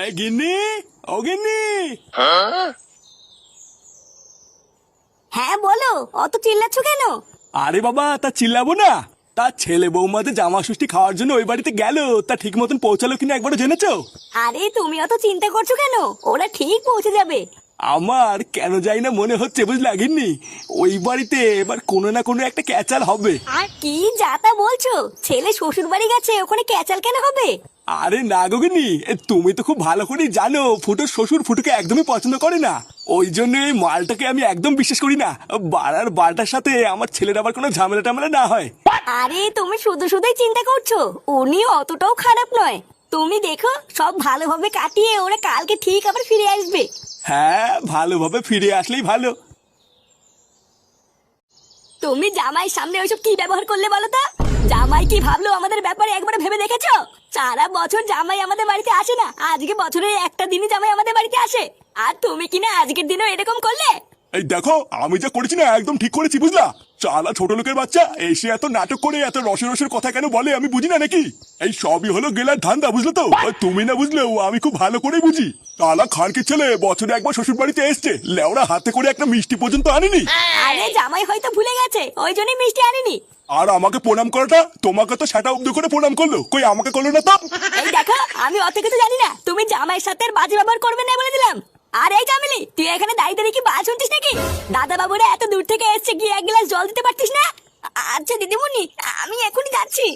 এই গিন্নি, ও গিন্নি। হ্যাঁ বলো, অত চিল্লাচ্ছ কেন? আরে বাবা, তা চিল্লাবো না? তার ছেলে বৌমাদের জামা ষষ্ঠী খাওয়ার জন্য ওই বাড়িতে গেল, তা ঠিক মতন পৌঁছালো কিনা একবারও জেনেছো? আরে তুমি অত চিন্তা করছো কেন? ওরা ঠিক পৌঁছে যাবে। আমার কেন যাই না মনে হচ্ছে, বুঝলা গিন্নি, ওই বাড়িতে এবার কোনো না কোনো একটা ক্যাচাল হবে। আর কি যাতা বলছো? ছেলে শ্বশুর বাড়ি গেছে, ওখানে ক্যাচাল কেন হবে? আরে না গো গিন্নি, তুমি তো খুব ভালো করেই জানো ফুটোর শ্বশুর ফুটোকে একদমই পছন্দ করে না। ওই জন্য এই মালটাকে আমি একদম বিশ্বাস করি না। বাড়ার বালটার সাথে আমার ছেলের আবার কোনো ঝামেলা টামেলা না হয়। আরে তুমি শুধু শুধুই চিন্তা করছো, উনি অতটাও খারাপ নয়। তুমি দেখো, সব ভালোভাবে কাটিয়ে ওরা কালকে ঠিক আবার ফিরে আসবে। হ্যাঁ, ভালোভাবে ফিরে আসলেই ভালো। তুমি জামাই সামনে ওইসব কি ব্যবহার করলে বলো তো? জামাই কি ভাবলো আমাদের ব্যাপারে একবার ভেবে দেখেছো? সারা বছর জামাই আমাদের বাড়িতে আসে না, আজকে বছরের একটা দিনই জামাই আমাদের বাড়িতে আসে। আর তুমি কিনা আজকের দিনও এরকম করলে? এই দেখো, আমি যা করেছি না একদম ঠিক করেছি, বুঝলা? চালা ছোট লোকের বাচ্চা এসে এত নাটক করে এত রসের রসের কথা কেন বলে আমি বুঝি না নাকি? এই সবই হলো গেলার ধান্দা, বুঝলো তো? আর তুমি না বুঝলেও আমি খুব ভালো করেই বুঝি। চালা খানকে ছেলে বছরে একবার শ্বশুর বাড়িতে এসছে, লেওরা হাতে করে একটা মিষ্টি পর্যন্ত আনেনি। আরে জামাই হয়তো ভুলে গেছে, ওই জন্যই মিষ্টি আনিনি। আর আমাকে প্রণাম করাটা, তোমাকে তো সেটা অব্দ করে প্রণাম করলো, কই আমাকে করলো না তো? এই দেখো, আমি অত কিছু জানি না, তুমি জামাইয়ের সাথে আর বাজে ব্যবহার করবে না বলে দিলাম। আর এই জামিলি, তুই এখানে দাঁড়িয়ে দাঁড়িয়ে কি বাল শুনছিস নাকি? দাদা বাবুরা এত দূর থেকে এসছে, গিয়ে এক গ্লাস জল দিতে পারতিস না? আচ্ছা দিদিমণি, আমি এখনই যাচ্ছি।